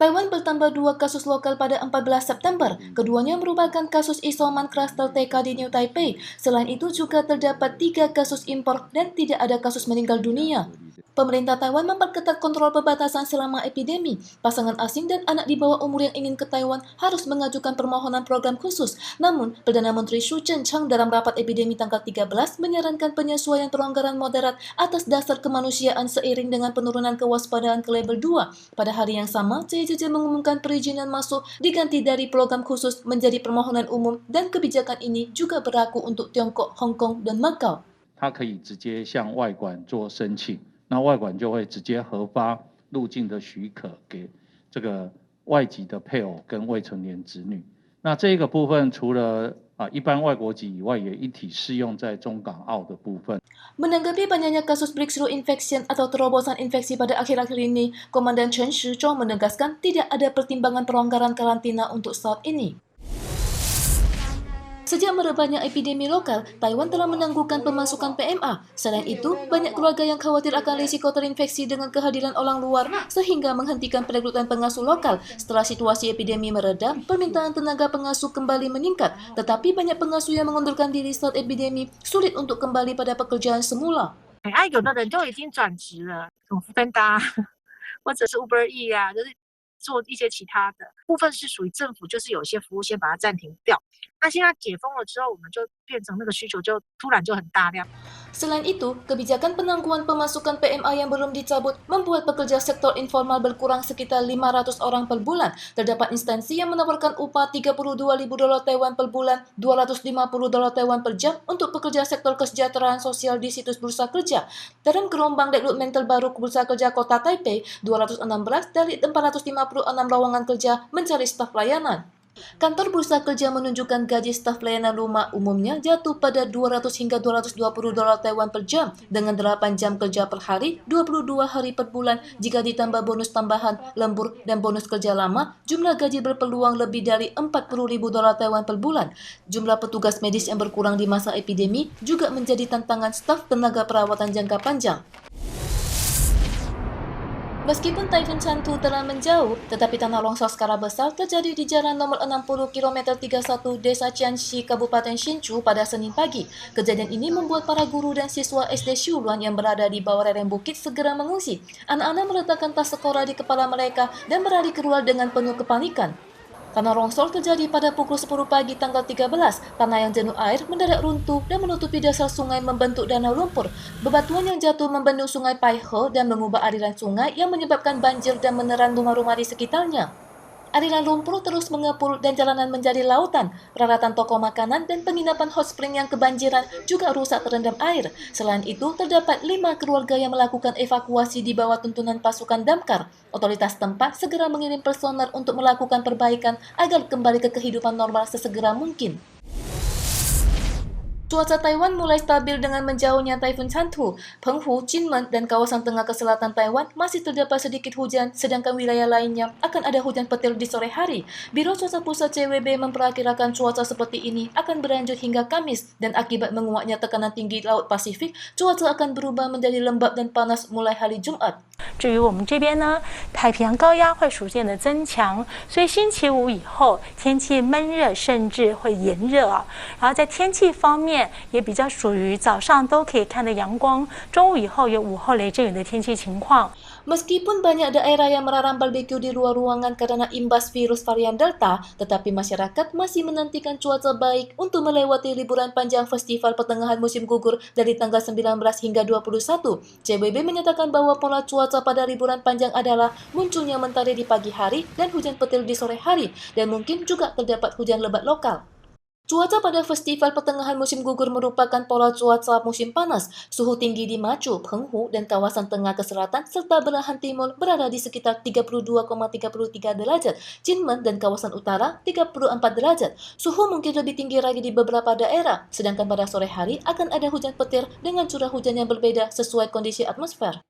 Taiwan bertambah 2 kasus lokal pada 14 September. Keduanya merupakan kasus isoman klaster TK di New Taipei. Selain itu juga terdapat 3 kasus impor dan tidak ada kasus meninggal dunia. Pemerintah Taiwan memperketat kontrol perbatasan selama epidemi. Pasangan asing dan anak di bawah umur yang ingin ke Taiwan harus mengajukan permohonan program khusus. Namun, Perdana Menteri Xu Zhenchang dalam rapat epidemi tanggal 13 menyarankan penyesuaian pelonggaran moderat atas dasar kemanusiaan seiring dengan penurunan kewaspadaan ke level 2. Pada hari yang sama, CCC mengumumkan perizinan masuk diganti dari program khusus menjadi permohonan umum dan kebijakan ini juga berlaku untuk Tiongkok, Hong Kong, dan Macau. 它可以直接向外管做申请，那外管就会直接核发入境的许可给这个外籍的配偶跟未成年子女。那这个部分除了一般外国籍以外，也一体适用在中港澳的部分。 Menanggapi banyaknya kasus breakthrough infection atau terobosan infeksi pada akhir-akhir ini, Komandan Chen Shizhou menegaskan tidak ada pertimbangan pelonggaran karantina untuk saat ini. Sejak merebaknya epidemi lokal, Taiwan telah menangguhkan pemasukan PMA. Selain itu, banyak keluarga yang khawatir akan risiko terinfeksi dengan kehadiran orang luar sehingga menghentikan perekrutan pengasuh lokal. Setelah situasi epidemi mereda, permintaan tenaga pengasuh kembali meningkat. Tetapi banyak pengasuh yang mengundurkan diri saat epidemi sulit untuk kembali pada pekerjaan semula. 有的人就已经转职了，从Foodpanda或者是 Uber E 啊，就是做一些其他的部分是属于政府，就是有些服务先把它暂停掉。那现在解封了之后，我们就变成那个需求就突然就很大量。 Selain itu, kebijakan penangguhan pemasukan PMA yang belum dicabut membuat pekerja sektor informal berkurang sekitar 500 orang per bulan. Terdapat instansi yang menawarkan upah 32.000 dolar Taiwan per bulan, 250 dolar Taiwan per jam untuk pekerja sektor kesejahteraan sosial di situs bursa kerja. Dalam gelombang rekrutmen terbaru bursa kerja kota Taipei, 216 dari 456 lowongan kerja mencari staf layanan. Kantor Bursa Kerja menunjukkan gaji staf pelayanan rumah umumnya jatuh pada 200 hingga 220 dolar Taiwan per jam dengan 8 jam kerja per hari, 22 hari per bulan. Jika ditambah bonus tambahan, lembur, dan bonus kerja lama, jumlah gaji berpeluang lebih dari 40.000 dolar Taiwan per bulan. Jumlah petugas medis yang berkurang di masa epidemi juga menjadi tantangan staf tenaga perawatan jangka panjang. Meskipun Taifun Chantu telah menjauh, tetapi tanah longsor skala besar terjadi di jalan nomor 60 km 31 Desa Jianxi, Kabupaten Hsinchu pada Senin pagi. Kejadian ini membuat para guru dan siswa SD Shuluan yang berada di bawah lereng bukit segera mengungsi. Anak-anak meletakkan tas sekolah di kepala mereka dan berlari keluar dengan penuh kepanikan. Tanah longsor terjadi pada pukul 10 pagi tanggal 13. Tanah yang jenuh air mendadak runtuh dan menutupi dasar sungai membentuk danau lumpur. Bebatuan yang jatuh membendung sungai Paihe dan mengubah aliran sungai yang menyebabkan banjir dan meneran rumah-rumah di sekitarnya. Aliran lumpur terus mengepul dan jalanan menjadi lautan. Peralatan toko makanan dan penginapan hot spring yang kebanjiran juga rusak terendam air. Selain itu, terdapat 5 keluarga yang melakukan evakuasi di bawah tuntunan pasukan damkar. Otoritas tempat segera mengirim personel untuk melakukan perbaikan agar kembali ke kehidupan normal sesegera mungkin. Cuaca Taiwan mulai stabil dengan menjauhnya Taifun Chantu. Penghu, Kinmen, dan kawasan tengah ke selatan Taiwan masih terdapat sedikit hujan, sedangkan wilayah lainnya akan ada hujan petir di sore hari. Biro Cuaca Pusat CWB memperkirakan cuaca seperti ini akan berlanjut hingga Kamis, dan akibat menguatnya tekanan tinggi Laut Pasifik, cuaca akan berubah menjadi lembab dan panas mulai hari Jumat. 至于我们这边呢，太平洋高压会逐渐的增强，所以星期五以后天气闷热，甚至会炎热啊。然后在天气方面也比较属于早上都可以看到阳光，中午以后有午后雷阵雨的天气情况。 Meskipun banyak daerah yang melarang barbeque di luar ruangan karena imbas virus varian Delta, tetapi masyarakat masih menantikan cuaca baik untuk melewati liburan panjang Festival Pertengahan Musim Gugur dari tanggal 19 hingga 21. CWB menyatakan bahwa pola cuaca pada liburan panjang adalah munculnya mentari di pagi hari dan hujan petir di sore hari, dan mungkin juga terdapat hujan lebat lokal. Cuaca pada Festival Pertengahan Musim Gugur merupakan pola cuaca musim panas. Suhu tinggi di Machu, Penghu, dan kawasan tengah ke selatan serta belahan timur berada di sekitar 32,33 derajat. Kinmen dan kawasan utara 34 derajat. Suhu mungkin lebih tinggi lagi di beberapa daerah, sedangkan pada sore hari akan ada hujan petir dengan curah hujan yang berbeda sesuai kondisi atmosfer.